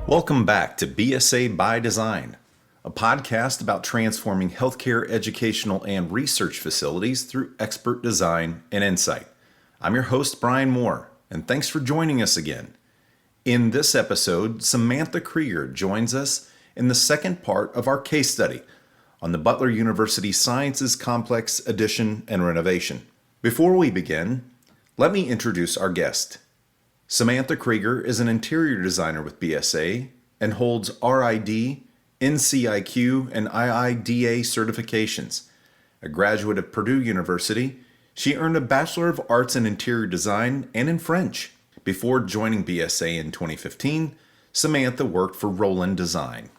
Welcome back to BSA by Design, a podcast about transforming healthcare, educational, and research facilities through expert design and insight. I'm your host, Brian Moore, and thanks for joining us again. In this episode, Samantha Kreager joins us in the second part of our case study on the Butler University Sciences Complex addition and renovation. Before we begin, let me introduce our guest. Samantha Kreager is an interior designer with BSA and holds RID, NCIQ, and IIDA certifications. A graduate of Purdue University, she earned a Bachelor of Arts in Interior Design and in French. Before joining BSA in 2015, Samantha worked for Roland Design.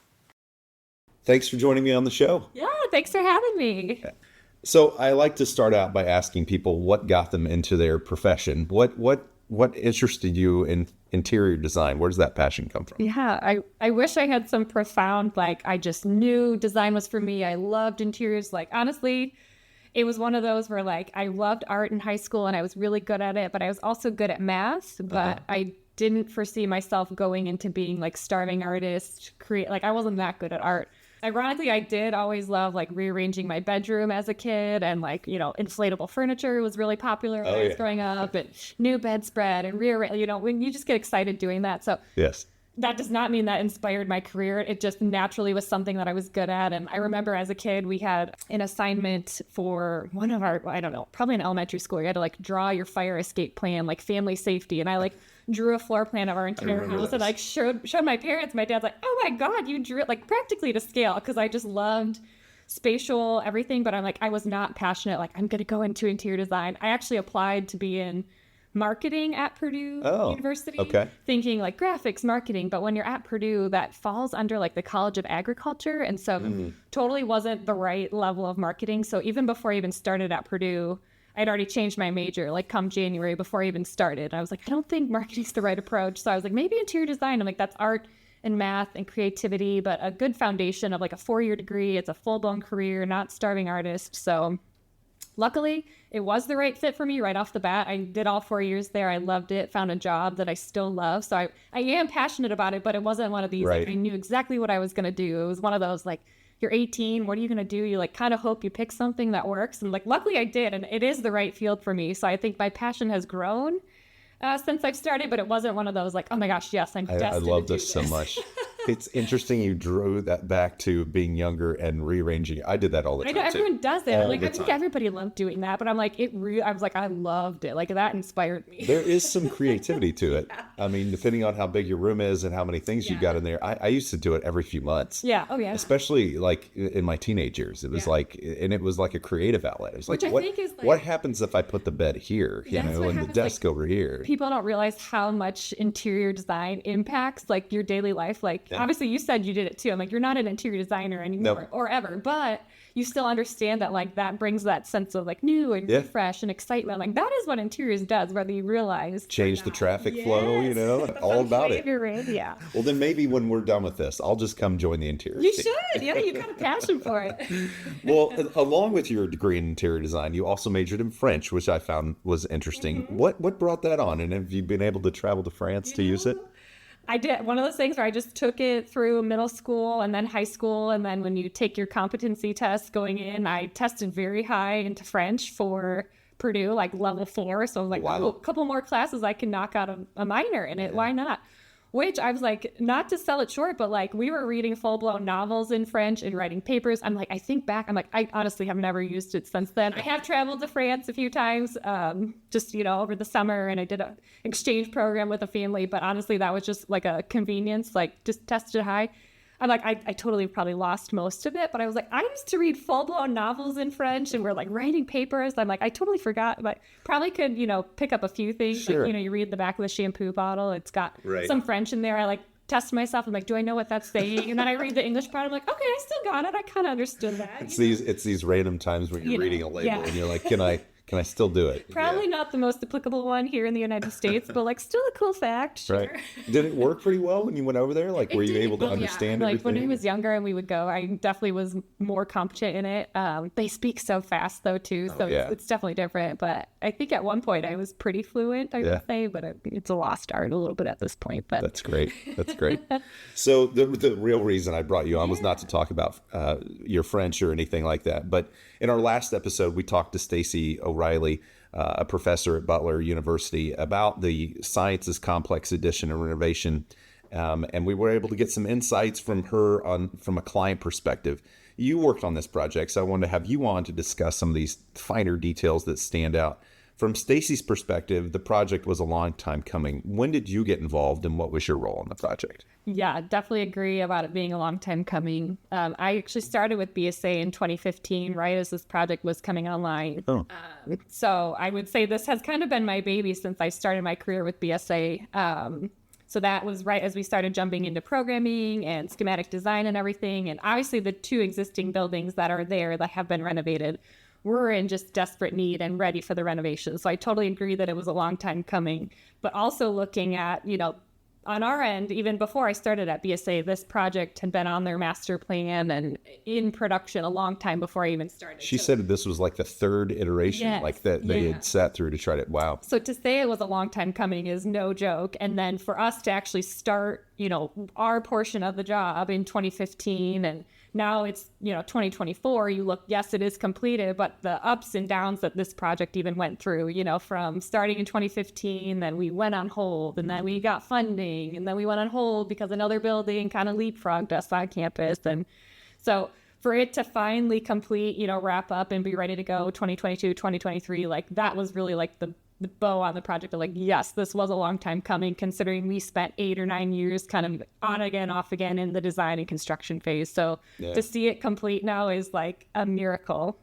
Thanks for joining me on the show. Yeah, thanks for having me. So I like to start out by asking people what got them into their profession. What interested you in interior design? Where does that passion come from? Yeah, I wish I had some profound, I just knew design was for me. I loved interiors. Honestly, it was one of those where I loved art in high school and I was really good at it, but I was also good at math, but I didn't foresee myself going into being starving artist, I wasn't that good at art. Ironically, I did always love rearranging my bedroom as a kid, and inflatable furniture was really popular when I was growing up, and new bedspread and when you just get excited doing that. So yes, that does not mean that inspired my career. It just naturally was something that I was good at. And I remember as a kid, we had an assignment for one of our, probably in elementary school, you had to draw your fire escape plan, family safety. And I drew a floor plan of our entire house and showed my parents. My dad's like, oh my God, you drew it practically to scale, because I just loved spatial everything. But I was not passionate. I'm going to go into interior design. I actually applied to be in marketing at Purdue University, thinking graphics, marketing. But when you're at Purdue, that falls under the College of Agriculture. And so totally wasn't the right level of marketing. So even before I even started at Purdue, I'd already changed my major, come January before I even started. I was I don't think marketing's the right approach. So I was maybe interior design. I'm that's art and math and creativity, but a good foundation of a 4-year degree. It's a full-blown career, not starving artist. So luckily, it was the right fit for me right off the bat. I did all 4 years there. I loved it, found a job that I still love. So I am passionate about it, but it wasn't one of these, I knew exactly what I was going to do. It was one of those, you're 18, what are you going to do? You kind of hope you pick something that works. And luckily I did, and it is the right field for me. So I think my passion has grown since I've started, but it wasn't one of those oh my gosh, yes, I'm destined to do this. I love this so much. It's interesting you drew that back to being younger and rearranging. I did that all the time. I know everyone does it. I think everybody loved doing that, but I'm I was I loved it. That inspired me. There is some creativity to it. I mean, depending on how big your room is and how many things you got in there. I used to do it every few months. Yeah. Oh yeah. Especially in my teenage years. It was and it was a creative outlet. It was Which I think is what happens if I put the bed here, and the desk over here? People don't realize how much interior design impacts your daily life. Obviously you said you did it too. I'm you're not an interior designer anymore or ever, but you still understand that that brings that sense of new and fresh and excitement. That is what interiors does, whether you realize change the traffic flow, all about it. Yeah. Well, then maybe when we're done with this, I'll just come join the interior team. You should. Yeah, you've got a passion for it. Well, along with your degree in interior design, you also majored in French, which I found was interesting. What brought that on? And have you been able to travel to France to use it? I did. One of those things where I just took it through middle school and then high school. And then when you take your competency test going in, I tested very high into French for Purdue, level 4. So I was wow. Oh, a couple more classes, I can knock out a minor in it. Yeah. Why not? Which I was not to sell it short, but we were reading full-blown novels in French and writing papers. I'm I think back, I honestly have never used it since then. I have traveled to France a few times, just, over the summer, and I did an exchange program with a family, but honestly, that was just a convenience, just tested high. I'm I totally probably lost most of it, but I was I used to read full-blown novels in French, and we're writing papers. I'm I totally forgot, but probably could, pick up a few things. Sure. You read the back of the shampoo bottle. It's got some French in there. I test myself. I'm do I know what that's saying? And then I read the English part. I'm okay, I still got it. I kind of understood that. It's these random times when you're reading a label and you're can Can I still do it? Probably not the most applicable one here in the United States, but like still a cool fact. Sure. Right. Did it work pretty well when you went over there? Like, were you able to understand Like everything? when I was younger and we would go, I definitely was more competent in it. They speak so fast though too, so it's definitely different. But I think at one point I was pretty fluent, I would say, but it's a lost art a little bit at this point. But That's great. That's great. So the real reason I brought you on was not to talk about your French or anything like that. But in our last episode, we talked to Stacy O'Reilly, a professor at Butler University, about the Sciences Complex Addition and Renovation. And we were able to get some insights from her from a client perspective. You worked on this project, so I wanted to have you on to discuss some of these finer details that stand out. From Stacy's perspective, the project was a long time coming. When did you get involved, and what was your role in the project? Yeah, definitely agree about it being a long time coming. I actually started with BSA in 2015, right as this project was coming online. Oh. So I would say this has kind of been my baby since I started my career with BSA. So that was right as we started jumping into programming and schematic design and everything. And obviously the two existing buildings that are there that have been renovated, we're in just desperate need and ready for the renovation. So I totally agree that it was a long time coming, but also looking at, on our end, even before I started at BSA, this project had been on their master plan and in production a long time before I even started. She said this was like the third iteration, like that they had sat through to try to, wow. So to say it was a long time coming is no joke. And then for us to actually start, our portion of the job in 2015, and now it's, 2024, you look, yes, it is completed, but the ups and downs that this project even went through, from starting in 2015, then we went on hold, and then we got funding, and then we went on hold because another building kind of leapfrogged us on campus. And so for it to finally complete, wrap up and be ready to go 2022, 2023, like that was really like the bow on the project of like, yes, this was a long time coming, considering we spent 8 or 9 years kind of on again, off again in the design and construction phase. So to see it complete now is like a miracle.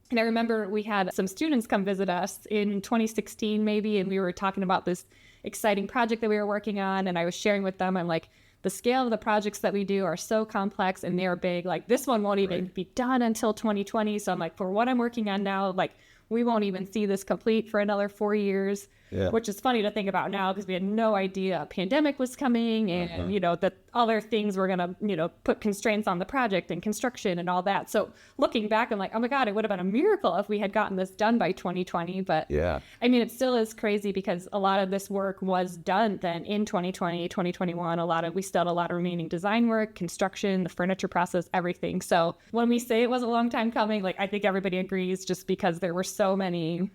And I remember we had some students come visit us in 2016 maybe, and we were talking about this exciting project that we were working on. And I was sharing with them, I'm like, the scale of the projects that we do are so complex and they're big. Like this one won't even be done until 2020. So I'm like, for what I'm working on now, like we won't even see this complete for another 4 years, which is funny to think about now because we had no idea a pandemic was coming and, that other things were going to, put constraints on the project and construction and all that. So looking back, I'm like, oh my God, it would have been a miracle if we had gotten this done by 2020. But I mean, it still is crazy because a lot of this work was done then in 2020, 2021. We still had a lot of remaining design work, construction, the furniture process, everything. So when we say it was a long time coming, like I think everybody agrees just because there were so many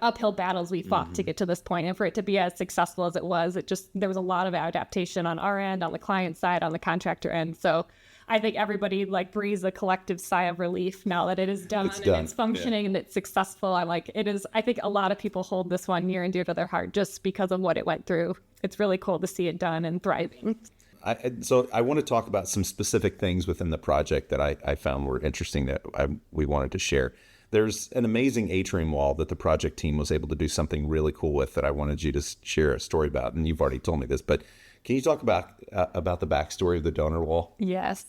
uphill battles we fought to get to this point. And for it to be as successful as it was, there was a lot of adaptation on our end, on the client side, on the contractor end. So I think everybody breathes a collective sigh of relief now that it is done and it's functioning and it's successful. I think a lot of people hold this one near and dear to their heart just because of what it went through. It's really cool to see it done and thriving. So I want to talk about some specific things within the project that I found were interesting that we wanted to share. There's an amazing atrium wall that the project team was able to do something really cool with that I wanted you to share a story about. And you've already told me this, but can you talk about the backstory of the donor wall? Yes.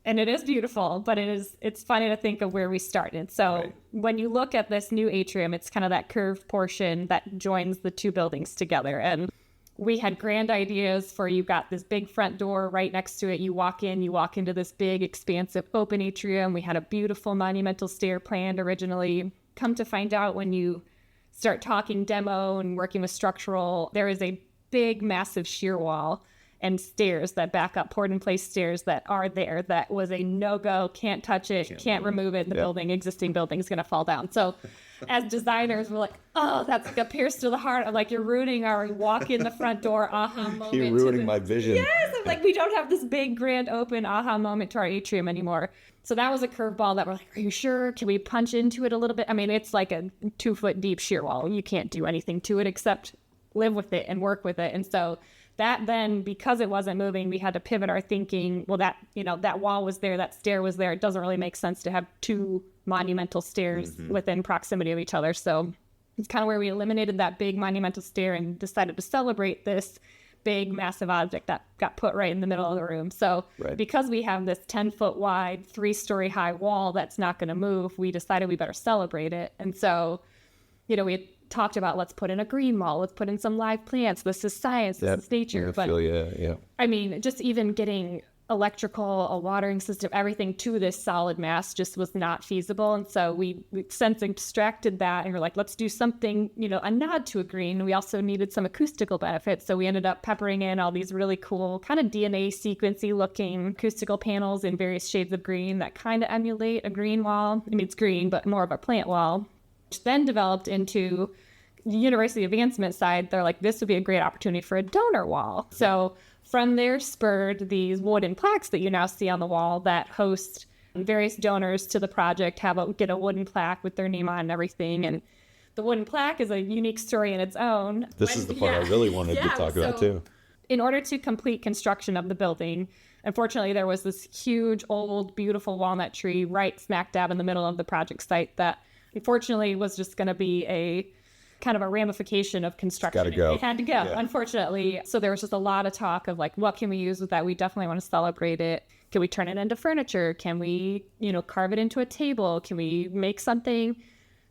And it is beautiful, but it's funny to think of where we started. So when you look at this new atrium, it's kind of that curved portion that joins the two buildings together. And we had grand ideas for, you got this big front door right next to it. You walk into this big, expansive open atrium. We had a beautiful monumental stair planned originally. Come to find out when you start talking demo and working with structural, there is a big, massive shear wall and stairs that back up, poured in place stairs that are there. That was a no-go, can't touch it, can't remove it. The existing building is going to fall down. So as designers, we're like, oh, that's like a pierce to the heart. I'm like, you're ruining our walk in the front door aha moment. You're ruining my vision. Yes, I'm like, we don't have this big grand open aha moment to our atrium anymore. So that was a curveball that we're like, are you sure? Can we punch into it a little bit? I mean, it's like a 2-foot deep shear wall. You can't do anything to it except live with it and work with it. And so that then, because it wasn't moving, we had to pivot our thinking. Well, that wall was there, that stair was there. It doesn't really make sense to have two monumental stairs within proximity of each other. So it's kind of where we eliminated that big monumental stair and decided to celebrate this big, massive object that got put right in the middle of the room. So because we have this 10-foot wide, 3-story high wall that's not going to move, we decided we better celebrate it. And so we had talked about, let's put in a green wall, let's put in some live plants. This is science, this is nature. I feel you. I mean, just even getting electrical, a watering system, everything to this solid mass just was not feasible. And so we since extracted that and we're like, let's do something, a nod to a green. We also needed some acoustical benefits. So we ended up peppering in all these really cool kind of DNA sequency looking acoustical panels in various shades of green that kind of emulate a green wall. I mean, it's green, but more of a plant wall, which then developed into the university advancement side. They're like, this would be a great opportunity for a donor wall. So from there spurred these wooden plaques that you now see on the wall that host various donors to the project, get a wooden plaque with their name on and everything. And the wooden plaque is a unique story in its own. This is the part I really wanted to talk about too. In order to complete construction of the building, unfortunately, there was this huge, old, beautiful walnut tree right smack dab in the middle of the project site that unfortunately was just going to be a kind of a ramification of construction. Gotta go. It had to go, unfortunately. So there was just a lot of talk of like, what can we use with that? We definitely want to celebrate it. Can we turn it into furniture? Can we, carve it into a table? Can we make something?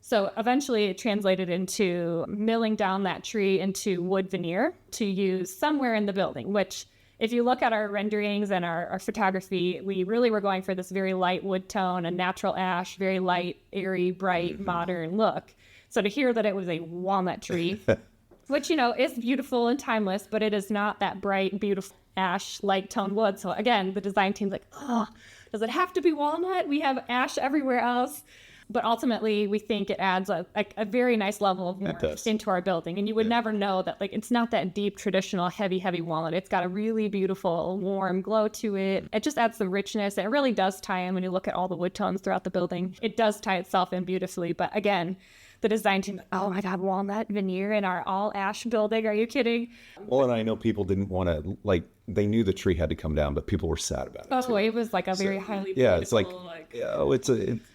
So eventually it translated into milling down that tree into wood veneer to use somewhere in the building, which if you look at our renderings and our photography, we really were going for this very light wood tone, a natural ash, very light, airy, bright, modern look. So to hear that it was a walnut tree, which, is beautiful and timeless, but it is not that bright, beautiful ash, light tone wood. So again, the design team's like, oh, does it have to be walnut? We have ash everywhere else. But ultimately, we think it adds a very nice level of warmth into our building. And you would never know that, it's not that deep, traditional, heavy walnut. It's got a really beautiful, warm glow to it. It just adds some richness. It really does tie in when you look at all the wood tones throughout the building. It does tie itself in beautifully. But again, the design team, oh my God, walnut veneer in our all ash building. Are you kidding? Well, and I know people didn't want to, they knew the tree had to come down, but people were sad about it. Oh, it was like a very highly it's like,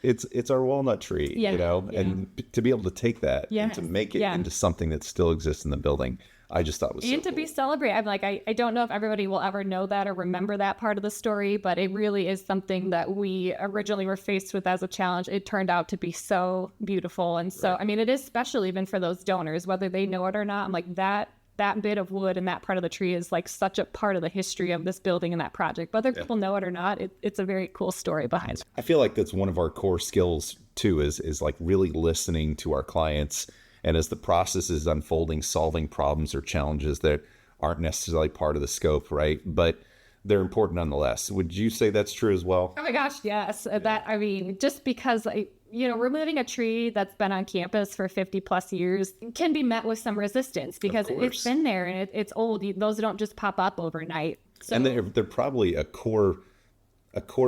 it's our walnut tree, and to be able to take that and to make it into something that still exists in the building, I just thought was so and to cool. be celebrated. I'm like, I don't know if everybody will ever know that or remember that part of the story, but it really is something that we originally were faced with as a challenge. It turned out to be so beautiful. And so, I mean, it is special even for those donors, whether they know it or not. I'm like, that bit of wood and that part of the tree is like such a part of the history of this building and that project. Whether people know it or not, it's a very cool story behind it. I feel like that's one of our core skills too, is like really listening to our clients. And as the process is unfolding, solving problems or challenges that aren't necessarily part of the scope, right? But they're important nonetheless. Would you say that's true as well? Oh my gosh, yes. Just because, removing a tree that's been on campus for 50 plus years can be met with some resistance because it's been there and it's old. Those don't just pop up overnight. So, and they're probably a core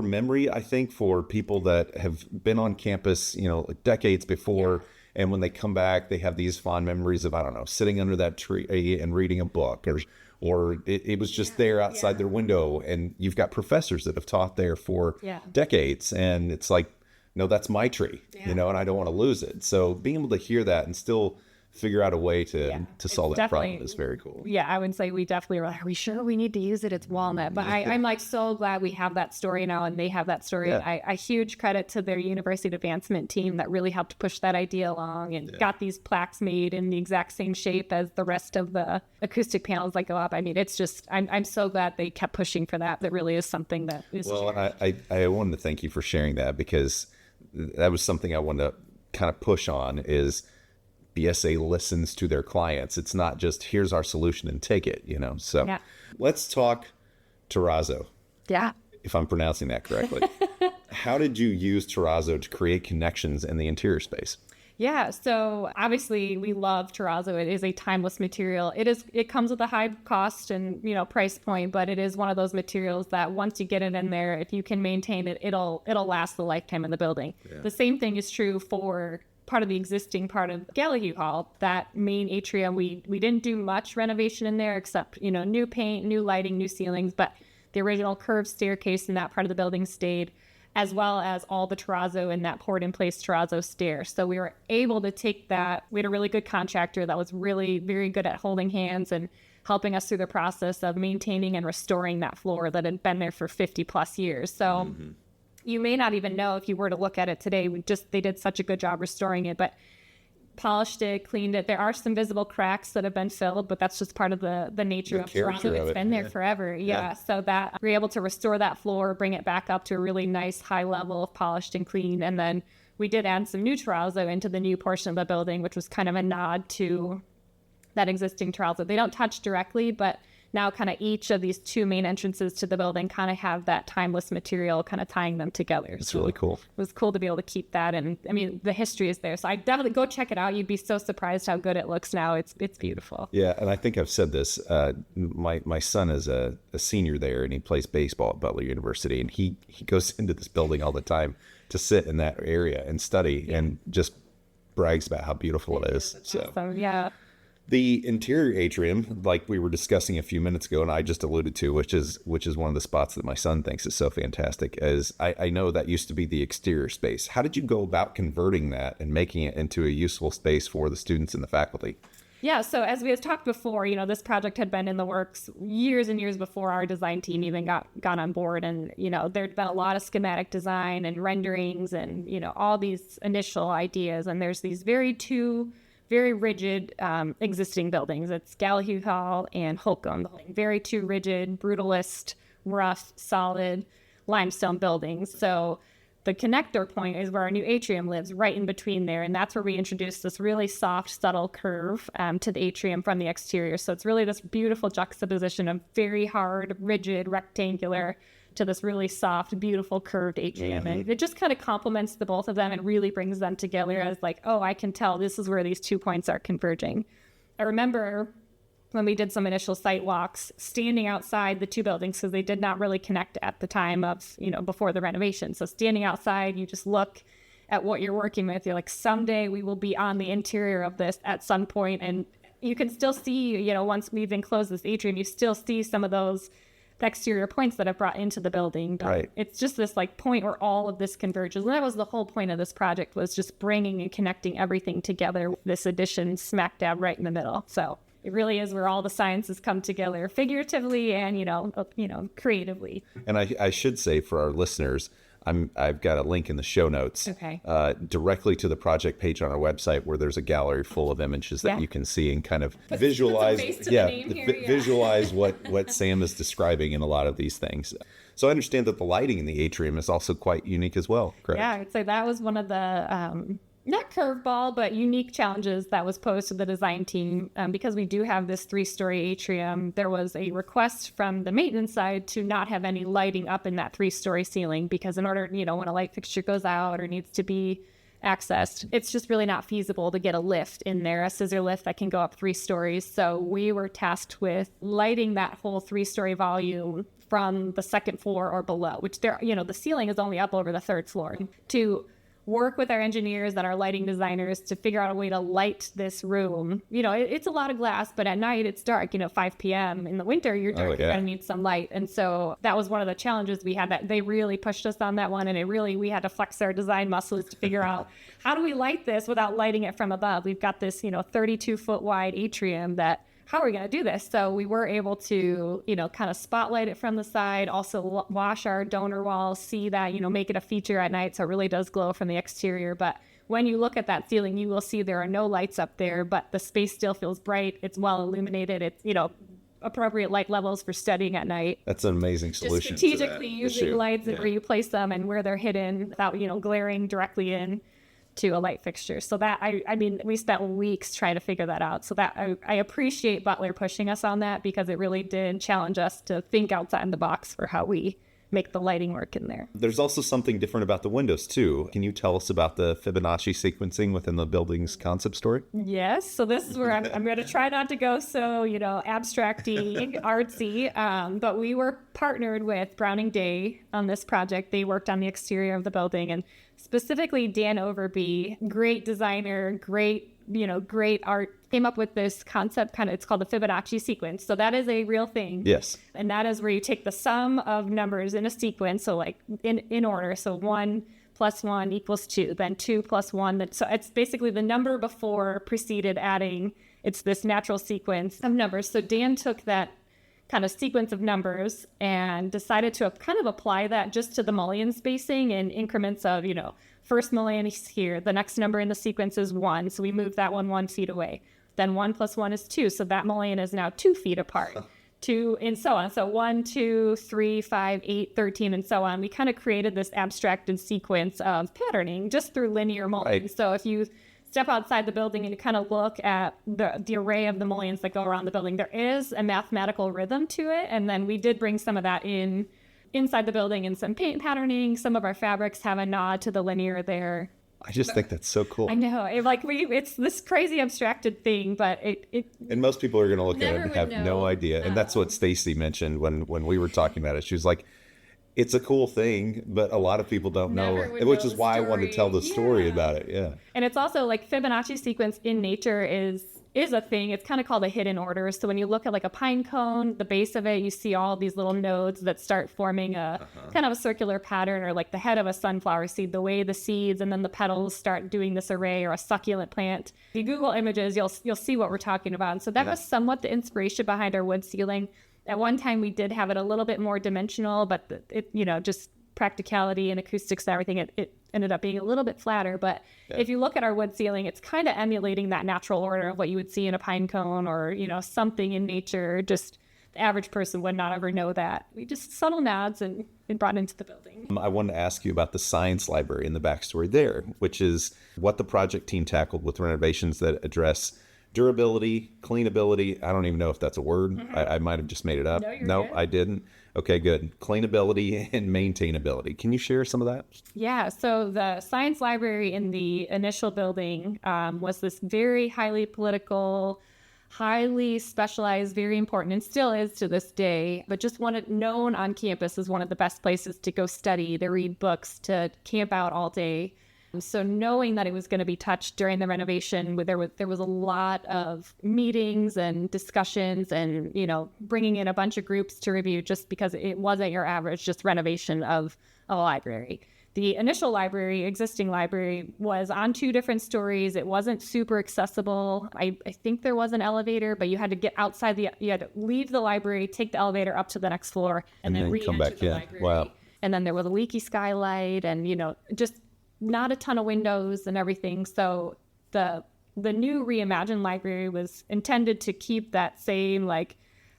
memory, I think, for people that have been on campus, decades before. And when they come back, they have these fond memories of, I don't know, sitting under that tree and reading a book, or it was just there outside their window. And you've got professors that have taught there for decades. And it's like, no, that's my tree, and I don't want to lose it. So being able to hear that and still figure out a way to solve that problem is very cool. Yeah, I would say we definitely were like, are we sure we need to use it? It's walnut. But I'm like so glad we have that story now and they have that story. A huge credit to their university advancement team that really helped push that idea along and got these plaques made in the exact same shape as the rest of the acoustic panels that go up. I mean, it's just, I'm so glad they kept pushing for that. That really is something that is well, and I wanted to thank you for sharing that because that was something I wanted to kind of push on is BSA listens to their clients. It's not just here's our solution and take it, So let's talk terrazzo. Yeah. If I'm pronouncing that correctly. How did you use terrazzo to create connections in the interior space? Yeah, so obviously we love terrazzo. It is a timeless material. It comes with a high cost and price point, but it is one of those materials that once you get it in there, if you can maintain it, it'll last the lifetime in the building. Yeah. The same thing is true for part of the existing part of Gallahue Hall, that main atrium. We didn't do much renovation in there except new paint, new lighting, new ceilings, but the original curved staircase in that part of the building stayed, as well as all the terrazzo and that poured in place terrazzo stair. So we were able to take that. We had a really good contractor that was really very good at holding hands and helping us through the process of maintaining and restoring that floor that had been there for 50 plus years. So you may not even know if you were to look at it today. They did such a good job restoring it, but polished it, cleaned it. There are some visible cracks that have been filled, but that's just part of the nature of character Toronto. of It's it. been there forever. Yeah. So that we're able to restore that floor, bring it back up to a really nice high level of polished and clean. And then we did add some new terrazzo into the new portion of the building, which was kind of a nod to that existing terrazzo. They don't touch directly, but now kind of each of these two main entrances to the building kind of have that timeless material kind of tying them together. It's really cool. It was cool to be able to keep that. And I mean, the history is there. So I definitely go check it out. You'd be so surprised how good it looks now. It's beautiful. Yeah, and I think I've said this. My son is a senior there, and he plays baseball at Butler University, and he goes into this building all the time to sit in that area and study, and just brags about how beautiful it is. So yeah. The interior atrium, like we were discussing a few minutes ago, and I just alluded to, which is one of the spots that my son thinks is so fantastic, is I know that used to be the exterior space. How did you go about converting that and making it into a useful space for the students and the faculty? Yeah, so as we had talked before, this project had been in the works years and years before our design team even got on board. And, there'd been a lot of schematic design and renderings and, all these initial ideas. And there's these very rigid existing buildings. It's Gallahue Hall and Holcomb Building. Very two rigid, brutalist, rough, solid limestone buildings. So the connector point is where our new atrium lives, right in between there. And that's where we introduced this really soft, subtle curve to the atrium from the exterior. So it's really this beautiful juxtaposition of very hard, rigid, rectangular to this really soft, beautiful, curved atrium. And it just kind of complements the both of them and really brings them together as like, oh, I can tell this is where these 2 points are converging. I remember when we did some initial site walks, standing outside the two buildings, because they did not really connect at the time of, before the renovation. So standing outside, you just look at what you're working with. You're like, someday we will be on the interior of this at some point. And you can still see, once we've enclosed this atrium, you still see some of those exterior points that I've brought into the building. But right. It's just this like point where all of this converges. And that was the whole point of this project, was just bringing and connecting everything together. This addition smack dab right in the middle. So it really is where all the sciences come together, figuratively and, creatively. And I should say for our listeners, I've got a link in the show notes, directly to the project page on our website, where there's a gallery full of images that you can see and kind of visualize. Visualize what Sam is describing in a lot of these things. So I understand that the lighting in the atrium is also quite unique as well, correct? Yeah, I'd say that was one of the not curveball, but unique challenges that was posed to the design team. Because we do have this 3-story atrium, there was a request from the maintenance side to not have any lighting up in that 3-story ceiling, because in order, when a light fixture goes out or needs to be accessed, it's just really not feasible to get a lift in there, a scissor lift that can go up 3 stories. So we were tasked with lighting that whole 3-story volume from the second floor or below, which the ceiling is only up over the 3rd floor, to work with our engineers and our lighting designers to figure out a way to light this room. It's a lot of glass, but at night it's dark, 5 p.m. In the winter, you're dark, you're going to need some light. And so that was one of the challenges we had, that they really pushed us on that one. And we had to flex our design muscles to figure out, how do we light this without lighting it from above? We've got this, 32-foot wide atrium that, how are we going to do this? So we were able to, kind of spotlight it from the side, also wash our donor walls, see that, make it a feature at night so it really does glow from the exterior. But when you look at that ceiling, you will see there are no lights up there, but the space still feels bright. It's well illuminated. It's, appropriate light levels for studying at night. That's an amazing solution. Just strategically using lights and where you place them and where they're hidden without, glaring directly in to a light fixture. So that, we spent weeks trying to figure that out. So that I appreciate Butler pushing us on that, because it really did challenge us to think outside the box for how we make the lighting work in there. There's also something different about the windows too. Can you tell us about the Fibonacci sequencing within the building's concept story? Yes. So this is where I'm going to try not to go so, abstract-y, artsy. But we were partnered with Browning Day on this project. They worked on the exterior of the building, and specifically Dan Overby, great designer, great art, came up with this concept, it's called the Fibonacci sequence. So that is a real thing. Yes. And that is where you take the sum of numbers in a sequence, so like in order. So 1 + 1 = 2, then 2 + 1. So it's basically the number before preceded adding. It's this natural sequence of numbers. So Dan took that kind of sequence of numbers and decided to kind of apply that just to the mullion spacing in increments of, first mullion is here. The next number in the sequence is 1. So we move that 1 feet away. Then 1 plus 1 is 2. So that mullion is now 2 feet apart. 2 and so on. So 1, 2, 3, 5, 8, 13, and so on. We kind of created this abstracted sequence of patterning just through linear mullions. Right. So if you step outside the building and you kind of look at the array of the mullions that go around the building, there is a mathematical rhythm to it. And then we did bring some of that inside the building in some paint patterning. Some of our fabrics have a nod to the linear there. I just think that's so cool. I know. It's this crazy abstracted thing, but And most people are going to look at it and have know. no idea. And that's what Stacy mentioned when we were talking about it. She was like, it's a cool thing, but a lot of people don't know, which is why I wanted to tell the story about it. Yeah. And it's also like Fibonacci sequence in nature is a thing. It's kind of called a hidden order. So when you look at like a pine cone, the base of it, you see all these little nodes that start forming a kind of a circular pattern, or like the head of a sunflower seed, the way the seeds and then the petals start doing this array, or a succulent plant. If you Google images, you'll see what we're talking about. And so that was somewhat the inspiration behind our wood ceiling. At one time, we did have it a little bit more dimensional, but just practicality and acoustics and everything, it ended up being a little bit flatter. But if you look at our wood ceiling, it's kind of emulating that natural order of what you would see in a pine cone, or, something in nature. Just the average person would not ever know that. We just subtle nods and brought into the building. I wanted to ask you about the science library and the backstory there, which is what the project team tackled with renovations that address durability, cleanability. I don't even know if that's a word. Mm-hmm. I might have just made it up. No, I didn't. Okay, good. Cleanability and maintainability. Can you share some of that? Yeah, so the science library in the initial building was this very highly political, highly specialized, very important, and still is to this day, but just known on campus as one of the best places to go study, to read books, to camp out all day. So knowing that it was going to be touched during the renovation, there was a lot of meetings and discussions and, bringing in a bunch of groups to review, just because it wasn't your average just renovation of a library. The initial existing library, was on 2 different stories. It wasn't super accessible. I think there was an elevator, but you had to get outside you had to leave the library, take the elevator up to the next floor, and then come back. the library. Wow. And then there was a leaky skylight, and, just not a ton of windows and everything. So the new reimagined library was intended to keep that same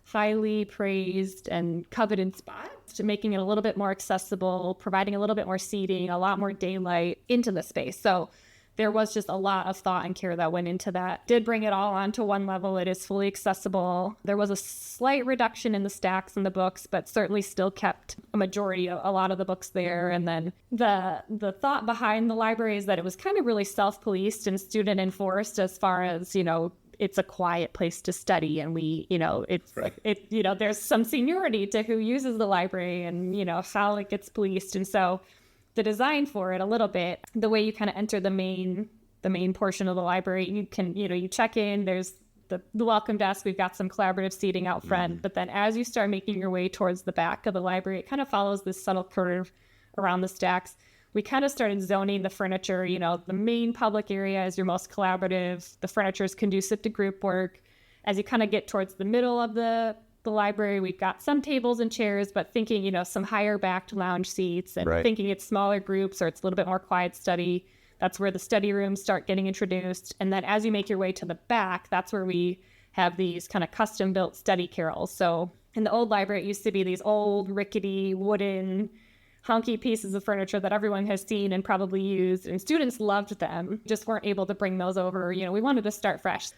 highly praised and coveted spot, to making it a little bit more accessible, providing a little bit more seating, a lot more daylight into the space. So there was just a lot of thought and care that went into that. Did bring it all onto one level. It is fully accessible. There was a slight reduction in the stacks and the books, but certainly still kept a lot of the books there. And then the thought behind the library is that it was kind of really self-policed and student enforced, as far as, it's a quiet place to study, and there's some seniority to who uses the library, and, how it gets policed. And so the design for it a little bit, the way you kind of enter the main portion of the library, you can, you check in, there's the welcome desk, we've got some collaborative seating out front, but then as you start making your way towards the back of the library, it kind of follows this subtle curve around the stacks. We kind of started zoning the furniture, the main public area is your most collaborative, the furniture is conducive to group work. As you kind of get towards the middle of the library, we've got some tables and chairs, but thinking, some higher backed lounge seats, and thinking it's smaller groups, or it's a little bit more quiet study. That's where the study rooms start getting introduced. And then as you make your way to the back, that's where we have these kind of custom built study carrels. So in the old library, it used to be these old rickety wooden honky pieces of furniture that everyone has seen and probably used, and students loved them, just weren't able to bring those over. We wanted to start fresh.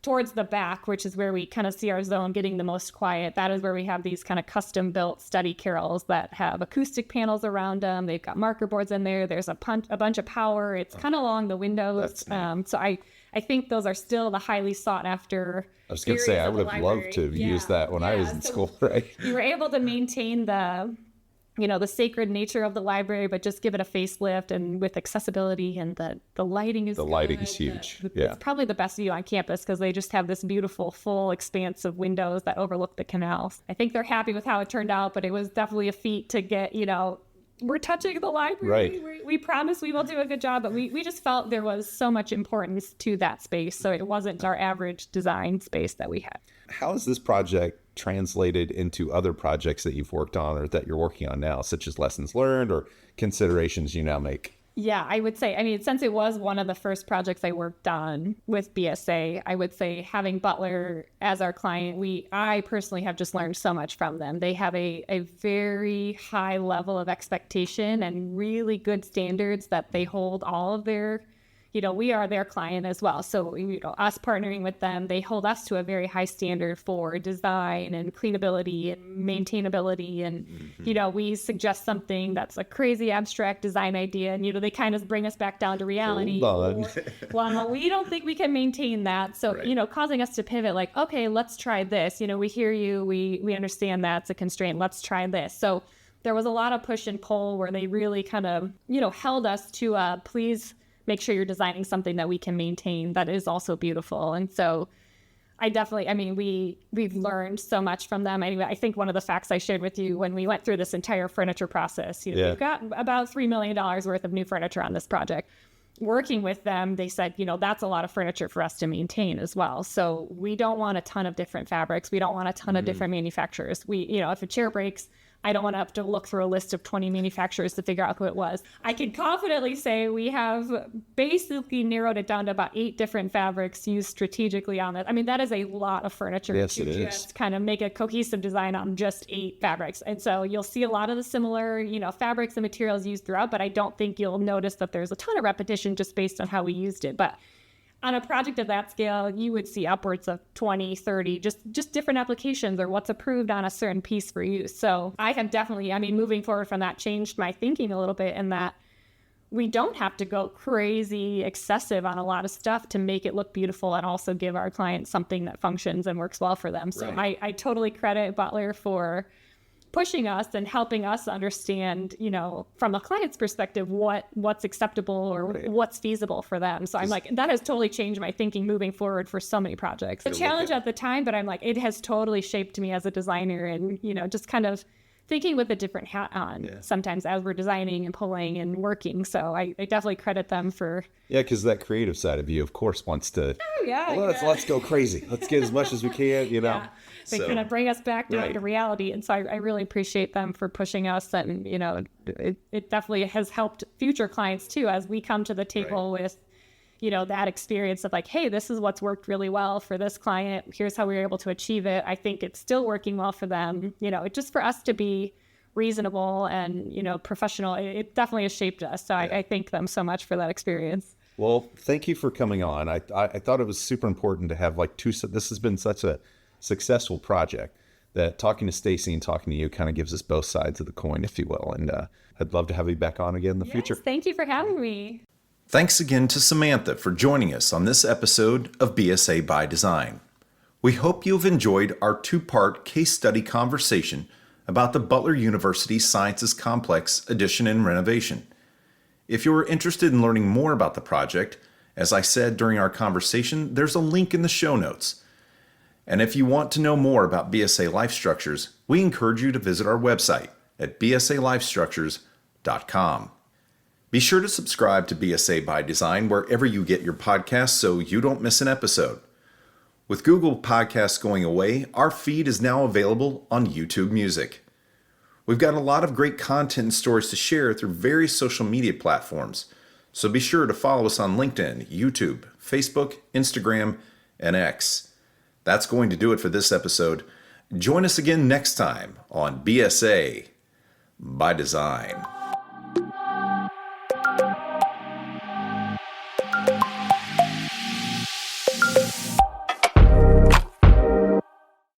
Towards the back, which is where we kind of see our zone getting the most quiet, that is where we have these kind of custom built study carrels that have acoustic panels around them. They've got marker boards in there. There's a bunch of power. It's kind of along the windows. So I think those are still the highly sought after. I was going to say, I would have loved to use that when I was in school, right? You were able to maintain the sacred nature of the library, but just give it a facelift, and with accessibility, and the lighting is huge. It's probably the best view on campus, because they just have this beautiful full expanse of windows that overlook the canals. I think they're happy with how it turned out, but it was definitely a feat to get, we're touching the library. Right. We promise we will do a good job, but we just felt there was so much importance to that space. So it wasn't our average design space that we had. How has this project translated into other projects that you've worked on or that you're working on now, such as lessons learned or considerations you now make? Yeah, I would say, I mean, since it was one of the first projects I worked on with BSA, I would say having Butler as our client, I personally have just learned so much from them. They have a very high level of expectation and really good standards that they hold all of their, we are their client as well. So, us partnering with them, they hold us to a very high standard for design and cleanability and maintainability. And, we suggest something that's a crazy abstract design idea. And, they kind of bring us back down to reality. Hold on. Well, we don't think we can maintain that. So, Right. Causing us to pivot like, okay, let's try this. We hear you. We understand that's a constraint. Let's try this. So there was a lot of push and pull where they really kind of, held us to please make sure you're designing something that we can maintain that is also beautiful. And so I definitely, we've learned so much from them. Anyway, I think one of the facts I shared with you when we went through this entire furniture process, we've got about $3 million worth of new furniture on this project. Working with them, they said, that's a lot of furniture for us to maintain as well. So we don't want a ton of different fabrics. We don't want a ton of different manufacturers. If a chair breaks, I don't want to have to look through a list of 20 manufacturers to figure out who it was. I can confidently say we have basically narrowed it down to about 8 different fabrics used strategically on it. That is a lot of furniture Yes, to it is. just kind of make a cohesive design on just 8 fabrics. And so you'll see a lot of the similar, fabrics and materials used throughout, but I don't think you'll notice that there's a ton of repetition just based on how we used it. But on a project of that scale, you would see upwards of 20, 30, just different applications or what's approved on a certain piece for use. So I have definitely, moving forward from that, changed my thinking a little bit in that we don't have to go crazy excessive on a lot of stuff to make it look beautiful and also give our clients something that functions and works well for them. So Right. I totally credit Butler for pushing us and helping us understand, from a client's perspective, what's acceptable or Right. what's feasible for them. So I'm like, that has totally changed my thinking moving forward for so many projects. The challenge at the time, but I'm like, it has totally shaped me as a designer and, just kind of thinking with a different hat on sometimes as we're designing and pulling and working. So I definitely credit them for. Yeah, because that creative side of you, of course, wants to, let's go crazy. Let's get as much as we can, Yeah. They kind of bring us back down Right. to reality. And so I really appreciate them for pushing us. And, it definitely has helped future clients too, as we come to the table with, that experience of like, hey, this is what's worked really well for this client. Here's how we were able to achieve it. I think it's still working well for them. Just for us to be reasonable and, professional, it definitely has shaped us. So I thank them so much for that experience. Well, thank you for coming on. I thought it was super important to have this has been such a successful project that talking to Stacy and talking to you kind of gives us both sides of the coin, if you will. And I'd love to have you back on again in the future. Thank you for having me. Thanks again to Samantha for joining us on this episode of BSA by Design. We hope you've enjoyed our 2-part case study conversation about the Butler University Sciences Complex addition and renovation. If you are interested in learning more about the project, as I said during our conversation, there's a link in the show notes. And if you want to know more about BSA Life Structures, we encourage you to visit our website at bsalifestructures.com. Be sure to subscribe to BSA by Design wherever you get your podcasts so you don't miss an episode. With Google Podcasts going away, our feed is now available on YouTube Music. We've got a lot of great content and stories to share through various social media platforms, so be sure to follow us on LinkedIn, YouTube, Facebook, Instagram, and X. That's going to do it for this episode. Join us again next time on BSA by Design.